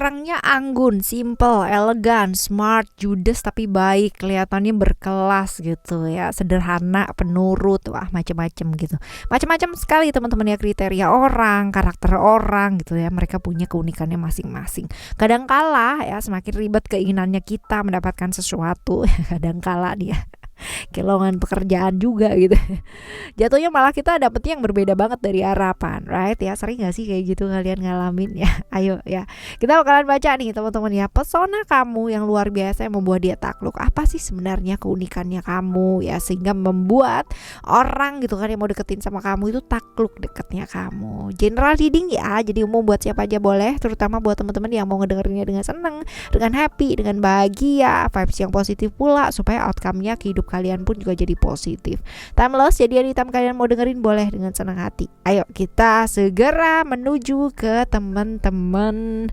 orangnya anggun, simple, elegan, smart, judes tapi baik, kelihatannya berkelas gitu ya, sederhana, penurut, wah macam-macam gitu. Macam-macam sekali teman-teman ya kriteria orang, karakter orang gitu ya. Mereka punya keunikannya masing-masing. Kadangkala ya semakin ribet keinginannya kita mendapatkan sesuatu, kadangkala dia kelongan pekerjaan juga gitu. Jatuhnya malah kita dapetnya yang berbeda banget dari harapan, right ya? Sering gak sih kayak gitu kalian ngalamin ya? Ayo ya, kita bakalan baca nih teman-teman ya, pesona kamu yang luar biasa yang membuat dia takluk. Apa sih sebenarnya keunikannya kamu ya, sehingga membuat orang gitu kan yang mau deketin sama kamu itu takluk deketnya kamu. General reading ya, jadi umum buat siapa aja boleh, terutama buat teman-teman yang mau ngedengerinnya dengan seneng, dengan happy, dengan bahagia, vibes yang positif pula, supaya outcome-nya ke hidup kalian pun juga jadi positif. Timeless, jadi anytime kalian mau dengerin boleh dengan senang hati. Ayo kita segera menuju ke teman-teman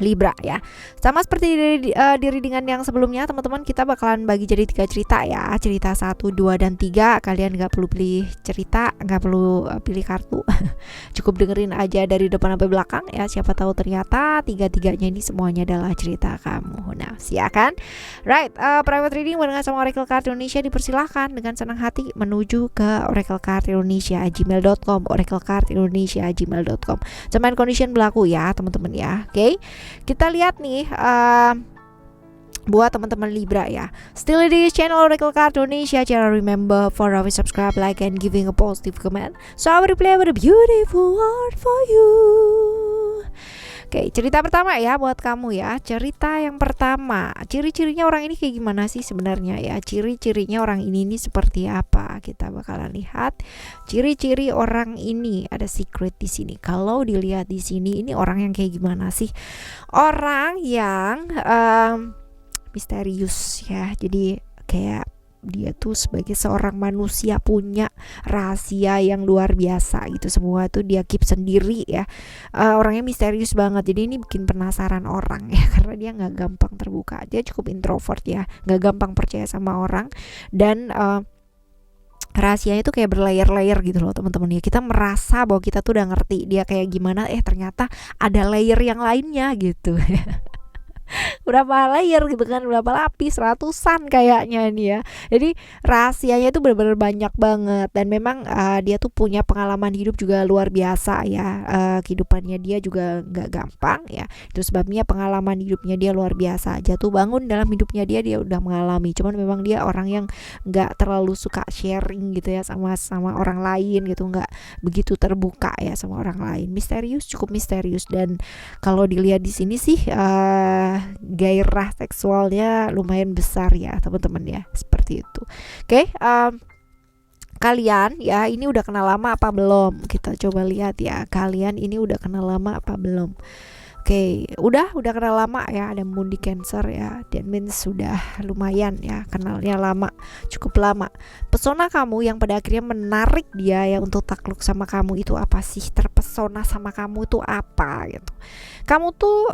Libra ya. Sama seperti di readingan yang sebelumnya teman-teman, kita bakalan bagi jadi 3 cerita ya. Cerita 1, 2, dan 3. Kalian gak perlu pilih cerita, gak perlu pilih kartu. Cukup dengerin aja dari depan sampai belakang ya. Siapa tahu ternyata 3-3-nya ini semuanya adalah cerita kamu. Nah silakan. Right, private reading barengan sama Oracle Card Indonesia dipersilahkan dengan senang hati menuju ke oraclecardindonesia@gmail.com, oraclecardindonesia@gmail.com. Terms and condition berlaku ya teman-teman ya. Oke. Kita lihat nih buat teman-teman Libra ya. Still di channel Oracle Card Indonesia. Jangan remember for always subscribe, like, and giving a positive comment. So I will play with a beautiful word for you. Oke, cerita pertama ya buat kamu ya. Cerita yang pertama, ciri-cirinya orang ini kayak gimana sih sebenarnya ya? Ciri-cirinya orang ini seperti apa? Kita bakalan lihat ciri-ciri orang ini. Ada secret di sini. Kalau dilihat di sini, ini orang yang kayak gimana sih? Orang yang misterius ya. Jadi kayak dia tuh sebagai seorang manusia punya rahasia yang luar biasa gitu. Semua tuh dia keep sendiri ya. Orangnya misterius banget. Jadi ini bikin penasaran orang ya, karena dia nggak gampang terbuka. Dia cukup introvert ya, nggak gampang percaya sama orang. Dan rahasianya itu kayak berlayer-layer gitu loh teman-teman ya. Kita merasa bahwa kita tuh udah ngerti dia kayak gimana, ternyata ada layer yang lainnya gitu. Berapa layer gitu kan, berapa lapis, ratusan kayaknya ini ya. Jadi rahasianya itu benar-benar banyak banget. Dan memang dia tuh punya pengalaman hidup juga luar biasa ya. Kehidupannya dia juga gak gampang ya. Itu sebabnya pengalaman hidupnya dia luar biasa. Jatuh bangun dalam hidupnya dia udah mengalami. Cuman memang dia orang yang gak terlalu suka sharing gitu ya sama orang lain gitu. Gak begitu terbuka ya sama orang lain. Misterius, cukup misterius. Dan kalau dilihat di sini sih gairah seksualnya lumayan besar ya teman-teman ya, seperti itu. Oke, kalian ya ini udah kenal lama apa belum? Kita coba lihat ya, kalian ini udah kenal lama apa belum? Oke, udah kenal lama ya. Ada Moon di Cancer ya. That means sudah lumayan ya, kenalnya lama, cukup lama. Pesona kamu yang pada akhirnya menarik dia ya untuk takluk sama kamu itu apa sih? Terpesona sama kamu itu apa gitu? Kamu tuh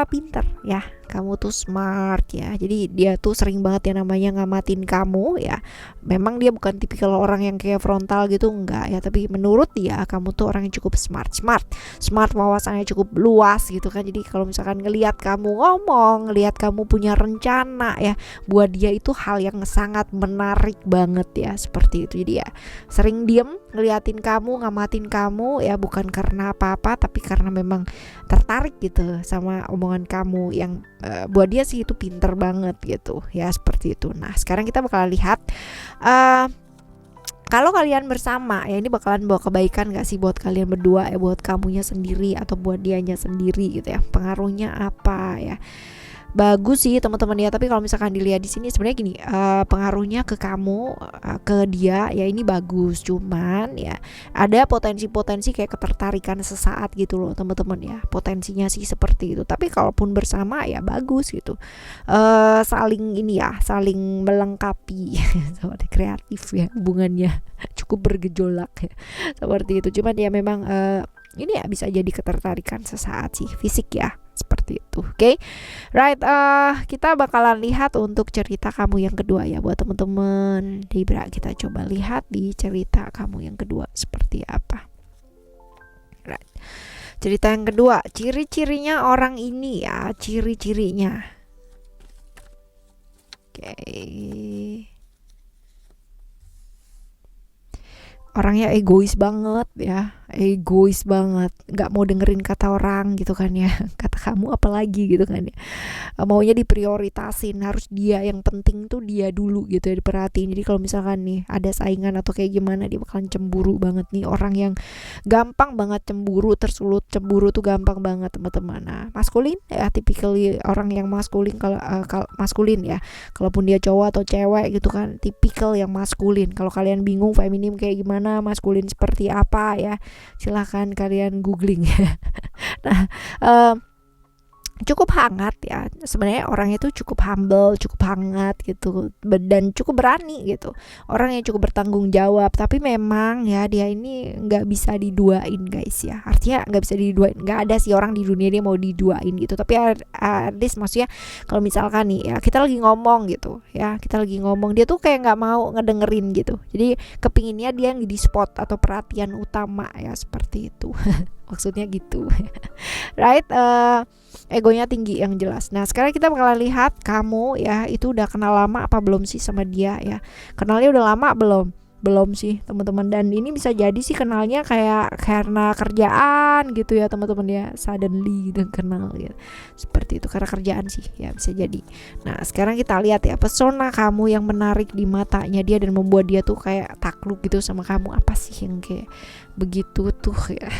pinter ya, kamu tuh smart ya. Jadi dia tuh sering banget ya namanya ngamatin kamu ya. Memang dia bukan tipikal orang yang kayak frontal gitu, enggak ya. Tapi menurut dia kamu tuh orang yang cukup smart, wawasannya cukup luas gitu kan. Jadi kalau misalkan ngelihat kamu ngomong, ngelihat kamu punya rencana ya, buat dia itu hal yang sangat menarik banget ya, seperti itu. Jadi ya sering diem ngeliatin kamu, ngamatin kamu ya, bukan karena apa-apa tapi karena memang tertarik gitu sama omongan kamu yang buat dia sih itu pinter banget gitu ya, seperti itu. Nah sekarang kita bakal lihat kalau kalian bersama ya, ini bakalan bawa kebaikan gak sih buat kalian berdua ya, buat kamunya sendiri atau buat dianya sendiri gitu ya. Pengaruhnya apa ya? Bagus sih teman-teman ya, tapi kalau misalkan dilihat di sini sebenarnya gini, pengaruhnya ke kamu, ke dia ya ini bagus, cuman ya ada potensi-potensi kayak ketertarikan sesaat gitu loh teman-teman ya, potensinya sih seperti itu. Tapi kalaupun bersama ya bagus gitu, saling ini ya, saling melengkapi seperti kreatif ya hubungannya, cukup bergejolak ya seperti itu. Cuman ya memang ini ya bisa jadi ketertarikan sesaat sih, fisik ya, seperti itu. Oke, right, kita bakalan lihat untuk cerita kamu yang kedua ya buat teman-teman Libra. Kita coba lihat di cerita kamu yang kedua seperti apa. Right. Cerita yang kedua, ciri-cirinya orang ini ya, ciri-cirinya. Oke. Orangnya egois banget ya, egois banget, nggak mau dengerin kata orang gitu kan ya, kata kamu apalagi gitu kan ya. Maunya diprioritasin, harus dia yang penting tuh dia dulu gitu ya, diperhatiin. Jadi kalau misalkan nih ada saingan atau kayak gimana, dia bakalan cemburu banget nih, orang yang gampang banget cemburu, tersulut cemburu tuh gampang banget teman-teman. Nah, maskulin ya, typically orang yang maskulin, kalau maskulin ya, kalaupun dia cowok atau cewek gitu kan, tipikal yang maskulin. Kalau kalian bingung feminim kayak gimana, maskulin seperti apa ya, silahkan kalian googling ya. Nah, cukup hangat ya, sebenarnya orangnya itu cukup humble, cukup hangat gitu, dan cukup berani gitu, orang yang cukup bertanggung jawab. Tapi memang ya dia ini nggak bisa diduain guys ya, artinya nggak bisa diduain, nggak ada sih orang di dunia dia mau diduain gitu. Tapi at least maksudnya kalau misalkan nih ya kita lagi ngomong gitu ya, kita lagi ngomong, dia tuh kayak nggak mau ngedengerin gitu, jadi kepinginnya dia yang di spot atau perhatian utama ya, seperti itu. Maksudnya gitu. Right, egonya tinggi yang jelas. Nah, sekarang kita bakalan lihat kamu ya, itu udah kenal lama apa belum sih sama dia ya. Kenalnya udah lama belum? Belum sih teman-teman. Dan ini bisa jadi sih kenalnya kayak karena kerjaan gitu ya teman-teman ya, suddenly gitu kenal ya, seperti itu karena kerjaan sih ya, bisa jadi. Nah, sekarang kita lihat ya, pesona kamu yang menarik di matanya dia dan membuat dia tuh kayak takluk gitu sama kamu, apa sih yang kayak begitu tuh ya.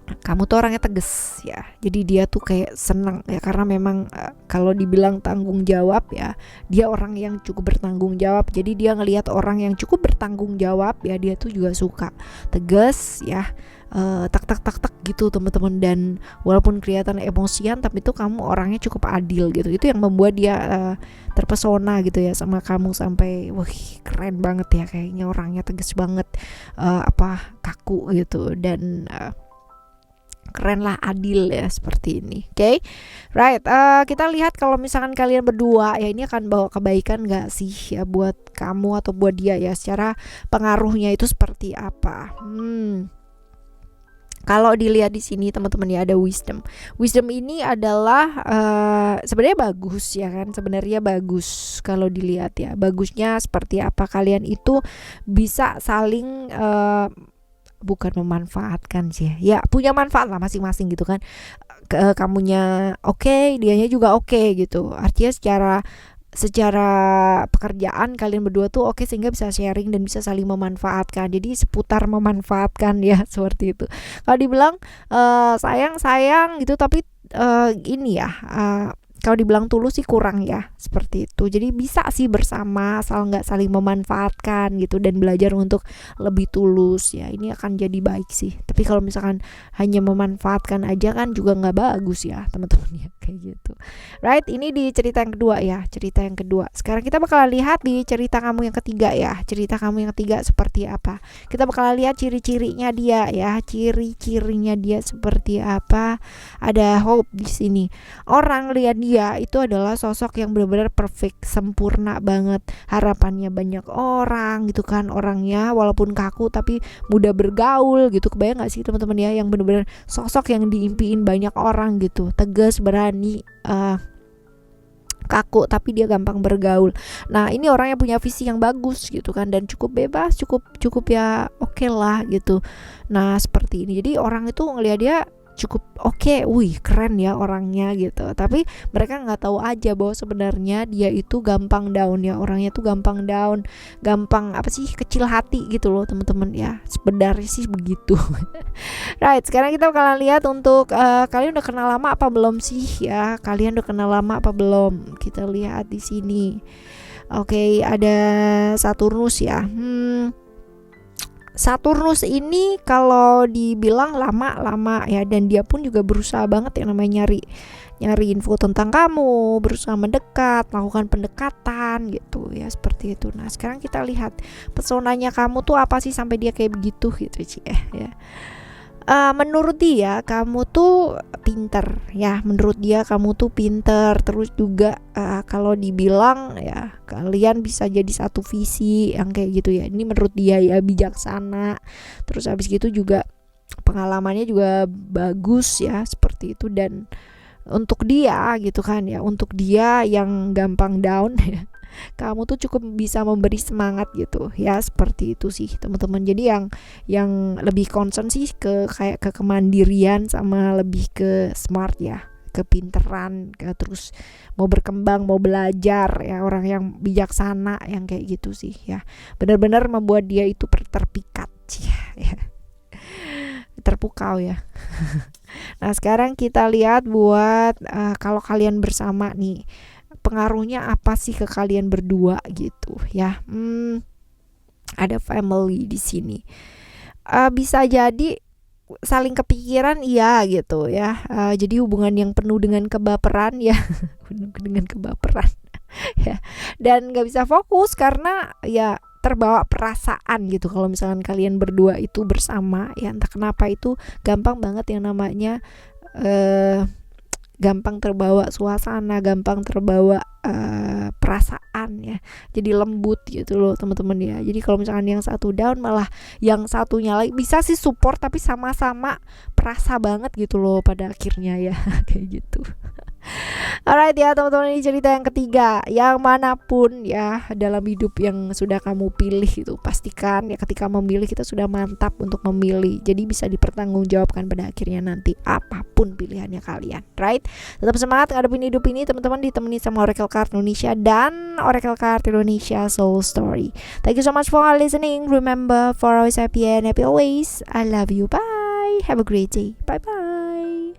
Kamu tuh orangnya tegas ya, jadi dia tuh kayak seneng ya, karena memang kalau dibilang tanggung jawab ya, dia orang yang cukup bertanggung jawab. Jadi dia ngelihat orang yang cukup bertanggung jawab ya, dia tuh juga suka tegas ya, tak tak tak tak gitu teman-teman. Dan walaupun kelihatan emosian, tapi tuh kamu orangnya cukup adil gitu. Itu yang membuat dia terpesona gitu ya sama kamu, sampai wah keren banget ya, kayaknya orangnya tegas banget, kaku gitu, dan keren lah, adil ya, seperti ini. Oke, right, kita lihat kalau misalkan kalian berdua ya, ini akan bawa kebaikan gak sih ya buat kamu atau buat dia ya, secara pengaruhnya itu seperti apa. Kalau dilihat di sini teman-teman ya, ada wisdom. Wisdom ini adalah sebenarnya bagus ya kan, sebenarnya bagus kalau dilihat ya. Bagusnya seperti apa, kalian itu bisa saling bukan memanfaatkan sih ya, punya manfaat lah masing-masing gitu kan. Kamunya oke, dianya juga oke gitu, artinya secara pekerjaan kalian berdua tuh oke, sehingga bisa sharing dan bisa saling memanfaatkan. Jadi seputar memanfaatkan ya, seperti itu. Kalau dibilang sayang gitu, tapi ini ya, kalau dibilang tulus sih kurang ya, seperti itu. Jadi bisa sih bersama, asal nggak saling memanfaatkan gitu, dan belajar untuk lebih tulus ya, ini akan jadi baik sih. Tapi kalau misalkan hanya memanfaatkan aja kan juga nggak bagus ya teman-teman ya, kayak gitu. Right, ini di cerita yang kedua ya, cerita yang kedua. Sekarang kita bakal lihat di cerita kamu yang ketiga ya, cerita kamu yang ketiga seperti apa. Kita bakal lihat ciri-cirinya dia ya, ciri-cirinya dia seperti apa. Ada hope di sini. Orang lihat dia itu adalah sosok yang benar-benar perfect, sempurna banget, harapannya banyak orang gitu kan, orangnya walaupun kaku tapi mudah bergaul gitu. Kebayang gak sih teman-teman ya, yang benar-benar sosok yang diimpiin banyak orang gitu, tegas, berani, kaku tapi dia gampang bergaul. Nah, ini orang yang punya visi yang bagus gitu kan, dan cukup bebas, cukup ya oke lah gitu. Nah, seperti ini. Jadi orang itu ngelihat dia cukup oke, wih keren ya orangnya gitu. Tapi mereka nggak tahu aja bahwa sebenarnya dia itu gampang down ya, orangnya tuh gampang down, gampang kecil hati gitu loh teman-teman ya. Sebenarnya sih begitu. Right, sekarang kita bakalan lihat untuk kalian udah kenal lama apa belum sih ya? Kalian udah kenal lama apa belum? Kita lihat di sini. Oke, ada Saturnus ya. Saturnus ini kalau dibilang lama ya, dan dia pun juga berusaha banget ya, namanya nyari info tentang kamu, berusaha mendekat, melakukan pendekatan gitu ya, seperti itu. Nah, sekarang kita lihat pesonanya kamu tuh apa sih sampai dia kayak begitu gitu sih ya. Menurut dia kamu tuh pinter ya, menurut dia kamu tuh pinter, terus juga kalau dibilang ya kalian bisa jadi satu visi yang kayak gitu ya, ini menurut dia ya, bijaksana, terus habis gitu juga pengalamannya juga bagus ya seperti itu. Dan untuk dia gitu kan ya, untuk dia yang gampang down ya, kamu tuh cukup bisa memberi semangat gitu ya, seperti itu sih teman-teman. Jadi yang lebih concern sih ke kayak ke kemandirian sama lebih ke smart ya, kepinteran, terus mau berkembang, mau belajar ya, orang yang bijaksana yang kayak gitu sih ya. Benar-benar membuat dia itu terpikat ya. Terpukau ya. Nah, sekarang kita lihat buat kalau kalian bersama nih, pengaruhnya apa sih ke kalian berdua gitu ya. Ada family di sini. Bisa jadi saling kepikiran iya gitu ya. Jadi hubungan yang penuh dengan kebaperan ya, penuh dengan kebaperan ya. Dan nggak bisa fokus karena ya terbawa perasaan gitu. Kalau misalkan kalian berdua itu bersama ya, entah kenapa itu gampang banget yang namanya gampang terbawa suasana, gampang terbawa perasaan ya. Jadi lembut gitu loh teman-teman ya. Jadi kalau misalkan yang satu down, malah yang satunya lagi bisa sih support, tapi sama-sama perasa banget gitu loh pada akhirnya ya. Kayak gitu. Alright ya teman-teman, ini cerita yang ketiga. Yang manapun ya dalam hidup yang sudah kamu pilih itu, pastikan ya ketika memilih kita sudah mantap untuk memilih. Jadi bisa dipertanggungjawabkan pada akhirnya nanti apapun pilihannya kalian. Right? Tetap semangat ngadepin hidup ini teman-teman, ditemani sama Oracle Card Indonesia dan Oracle Card Indonesia Soul Story. Thank you so much for listening. Remember, for always happy and happy always. I love you. Bye. Have a great day. Bye bye.